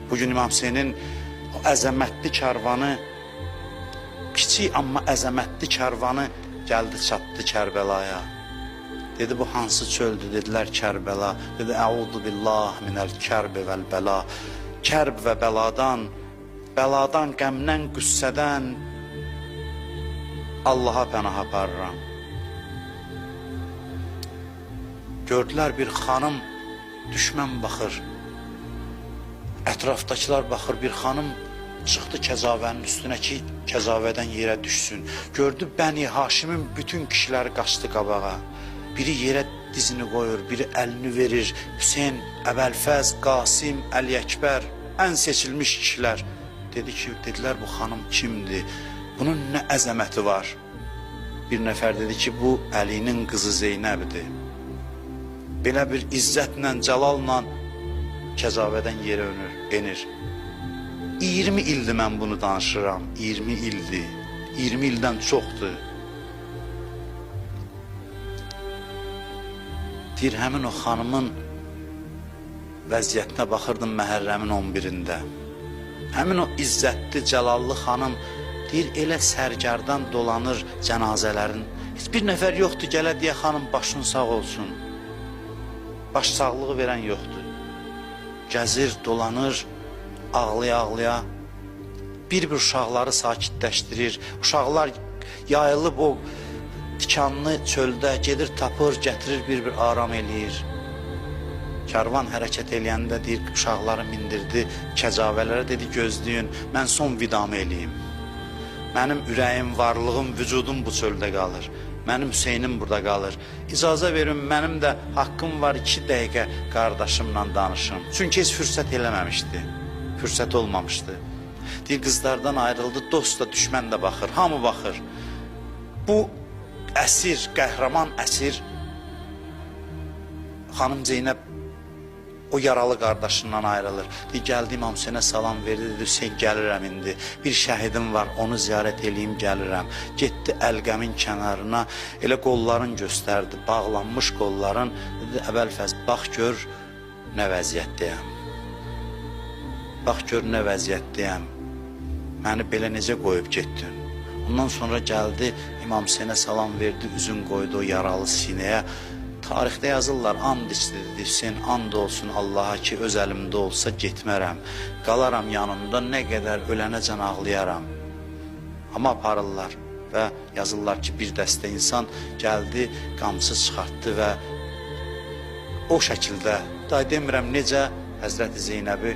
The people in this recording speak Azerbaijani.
Bugün İmam Hüseynin o əzəmətli karvanı, kiçik amma əzəmətli karvanı gəldi çatdı Kərbəlaya. Dedi bu hansı çöldür, dedilər Kərbəla. Dedi əudu billah minəl kərbi vəl bəla. Kərb və bəladan, bəladan, qəmdən, qüssədən Allaha pənah aparıram. Gördülər bir xanım, düşmən baxır. Ətrafdakılar baxır, bir xanım çıxdı kəzavənin üstünə ki, kəzavədən yerə düşsün. Gördü Bəni Haşimin bütün kişiləri qaçdı qabağa. Biri yerə dizini qoyur, biri əlini verir. Hüseyin, Əbəlfəz, Qasim, Əli Əkbər, ən seçilmiş kişilər. Dedilər bu xanım kimdir? Bunun nə əzəməti var? Bir nəfər dedi ki, bu Əlinin qızı Zeynəbdir. Belə bir izzətlə, cəlalla kəzavədən yerə enir. 20 ildir mən bunu danışıram, 20 ildir. 20 ildən çoxdur. Deyir, həmin o xanımın vəziyyətinə baxırdım Məhərrəmin 11-də. Həmin o izzətli, cəlallı xanım deyir, elə sərgardan dolanır cənazələrin. Heç bir nəfər yoxdur, gələ deyə xanım başın sağ olsun. Baş sağlığı verən yoxdur. Gəzir, dolanır, ağlaya-ağlaya. Bir-bir uşaqları sakitləşdirir. Uşaqlar yayılıb o tikanlı çöldə gedir, tapır, gətirir, bir-bir aram eləyir. Karvan hərəkət eləyəndə deyir, uşaqları mindirdi kəcavələrə, dedi gözləyin, mən son vidamı eləyim. Mənim ürəyim, varlığım, vücudum bu çöldə qalır. Mənim Hüseynim burada qalır. İcazə verin, mənim də haqqım var 2 dəqiqə qardaşımla danışım. Çünki heç fürsət eləməmişdi, fürsət olmamışdı. Deyir, qızlardan ayrıldı, dost da, düşmən də baxır, hamı baxır. Bu əsir, qəhrəman əsir, xanım Zeynəb o yaralı qardaşından ayrılır. Deyir, gəldi İmam Hüseynə salam verdi, dedi, Hüseyin gəlirəm indi. Bir şəhidim var, onu ziyarət eləyim, gəlirəm. Getdi Əlqəmin kənarına, elə qolların göstərdi, bağlanmış qolların. Dedi, Əbəlfəz, bax gör nə vəziyyətdəyəm. Bax gör nə vəziyyətdəyəm. Məni belə necə qoyub getdin? Ondan sonra gəldi, İmam Hüseynə salam verdi, üzün qoydu o yaralı sinəyə. Tarixdə yazırlar, and içdi, dedi, Hüseyin, and olsun Allaha ki, öz əlimdə olsa getmərəm. Qalaram yanında, nə qədər ölənəcən ağlayaram. Amma aparırlar və yazırlar ki, bir dəstə insan gəldi, qamçı çıxartdı və o şəkildə, daha demirəm necə, Həzrəti Zeynəbi